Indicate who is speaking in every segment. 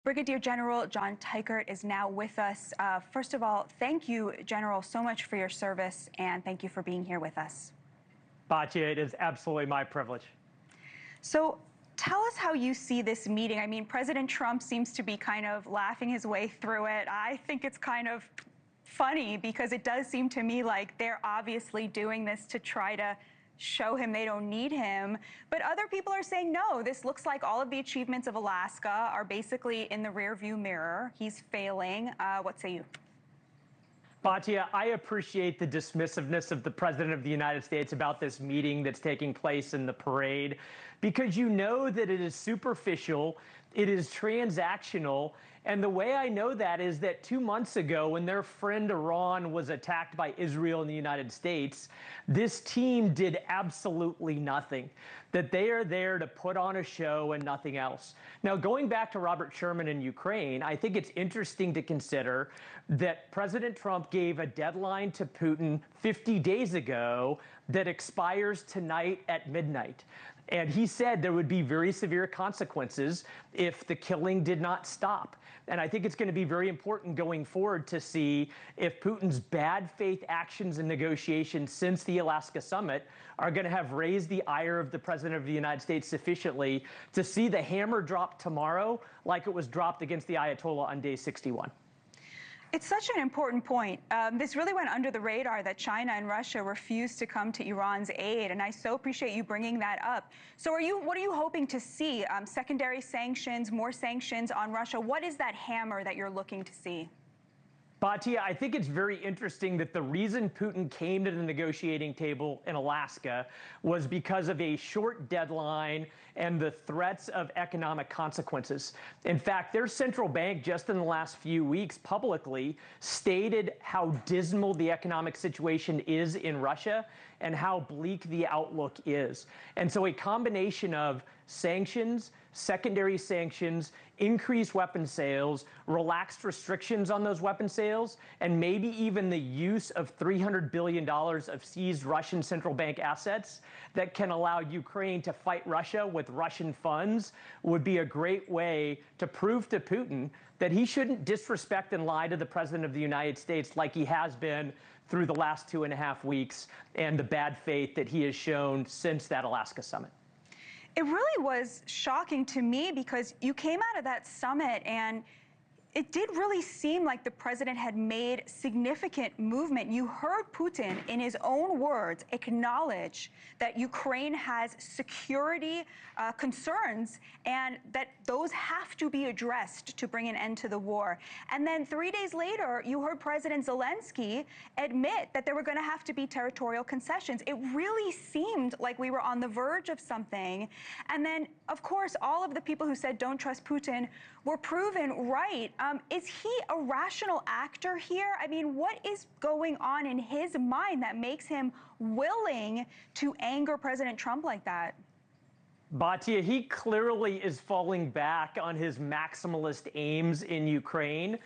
Speaker 1: Brigadier General John Teichert is now with us. First of all, thank you, General, so much for your service, and thank you for being here with us.
Speaker 2: Batya, it is absolutely my privilege.
Speaker 1: So tell us how you see this meeting. I mean, President Trump seems to be kind of laughing his way through it. I think it's kind of funny because it does seem to me like they're obviously doing this to try to show him they don't need him. But other people are saying, no, this looks like all of the achievements of Alaska are basically in the rearview mirror. He's failing. What say you?
Speaker 2: Batya, I appreciate the dismissiveness of the President of the United States about this meeting that's taking place in the parade, because you know that it is superficial, it is transactional, and the way I know that is that 2 months ago, when their friend Iran was attacked by Israel and the United States, this team did absolutely nothing. That they are there to put on a show and nothing else. Now, going back to Robert Sherman in Ukraine, I think it's interesting to consider that President Trump gave a deadline to Putin 50 days ago that expires tonight at midnight. And he said there would be very severe consequences if the killing did not stop. And I think it's going to be very important going forward to see if Putin's bad faith actions and negotiations since the Alaska summit are going to have raised the ire of the President of the United States sufficiently to see the hammer drop tomorrow like it was dropped against the Ayatollah on day 61.
Speaker 1: It's such an important point. This really went under the radar that China and Russia refused to come to Iran's aid, and I so appreciate you bringing that up. So what are you hoping to see? Secondary sanctions, more sanctions on Russia? What is that hammer that you're looking to see?
Speaker 2: Batya, I think it's very interesting that the reason Putin came to the negotiating table in Alaska was because of a short deadline and the threats of economic consequences. In fact, their central bank just in the last few weeks publicly stated how dismal the economic situation is in Russia and how bleak the outlook is. And so a combination of sanctions, secondary sanctions, increased weapon sales, relaxed restrictions on those weapon sales, and maybe even the use of $300 billion of seized Russian central bank assets that can allow Ukraine to fight Russia with Russian funds would be a great way to prove to Putin that he shouldn't disrespect and lie to the President of the United States like he has been through the last 2.5 weeks and the bad faith that he has shown since that Alaska summit.
Speaker 1: It really was shocking to me because you came out of that summit and it did really seem like the president had made significant movement. You heard Putin, in his own words, acknowledge that Ukraine has security concerns and that those have to be addressed to bring an end to the war. And then 3 days later, you heard President Zelensky admit that there were going to have to be territorial concessions. It really seemed like we were on the verge of something. And then, of course, all of the people who said don't trust Putin were proven right. Is he a rational actor here? I mean, what is going on in his mind that makes him willing to anger President Trump like that?
Speaker 2: Batya, he clearly is falling back on his maximalist aims in Ukraine.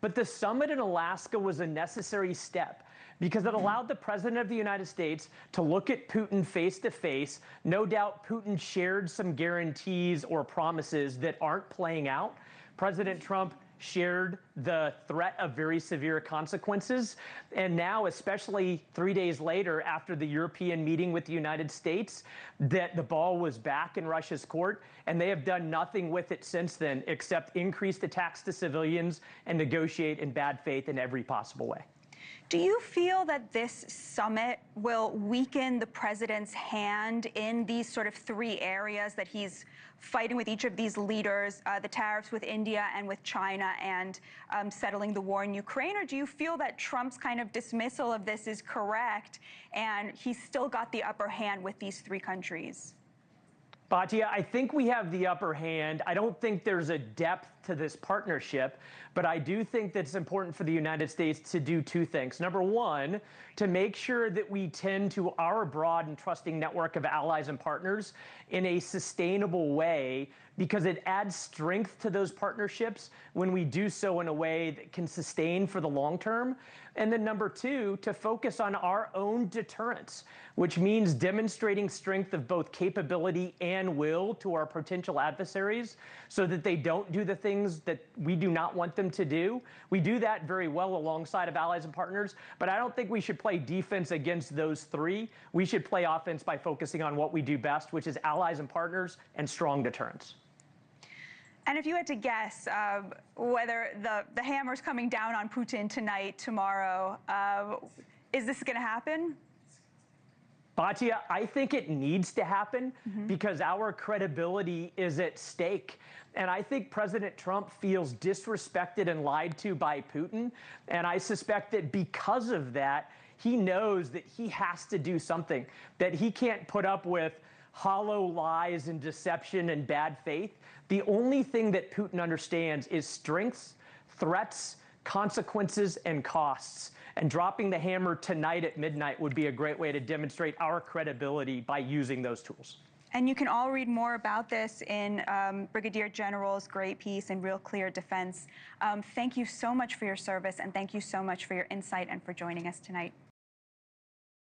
Speaker 2: But the summit in Alaska was a necessary step because it allowed the President of the United States to look at Putin face to face. No doubt Putin shared some guarantees or promises that aren't playing out. President Trump shared the threat of very severe consequences. And now, especially 3 days later, after the European meeting with the United States, that the ball was back in Russia's court, and they have done nothing with it since then except increase the attacks to civilians and negotiate in bad faith in every possible way.
Speaker 1: Do you feel that this summit will weaken the president's hand in these sort of 3 areas that he's fighting with each of these leaders, the tariffs with India and with China and settling the war in Ukraine? Or do you feel that Trump's kind of dismissal of this is correct and he's still got the upper hand with these 3 countries?
Speaker 2: Batya, I think we have the upper hand. I don't think there's a depth to this partnership, but I do think that it's important for the United States to do 2 things. Number one, to make sure that we tend to our broad and trusting network of allies and partners in a sustainable way, because it adds strength to those partnerships when we do so in a way that can sustain for the long term. And then number 2, to focus on our own deterrence, which means demonstrating strength of both capability and will to our potential adversaries so that they don't do the things things that we do not want them to do. We do that very well alongside of allies and partners, but I don't think we should play defense against those three. We should play offense by focusing on what we do best, which is allies and partners and strong deterrence.
Speaker 1: And if you had to guess whether the hammer's coming down on Putin tonight, tomorrow, is this going to happen?
Speaker 2: Batya, I think it needs to happen because our credibility is at stake. And I think President Trump feels disrespected and lied to by Putin. And I suspect that because of that, he knows that he has to do something, that he can't put up with hollow lies and deception and bad faith. The only thing that Putin understands is strengths, threats, consequences, and costs. And dropping the hammer tonight at midnight would be a great way to demonstrate our credibility by using those tools.
Speaker 1: And you can all read more about this in Brigadier General's great piece in Real Clear Defense. Thank you so much for your service, and thank you so much for your insight and for joining us tonight.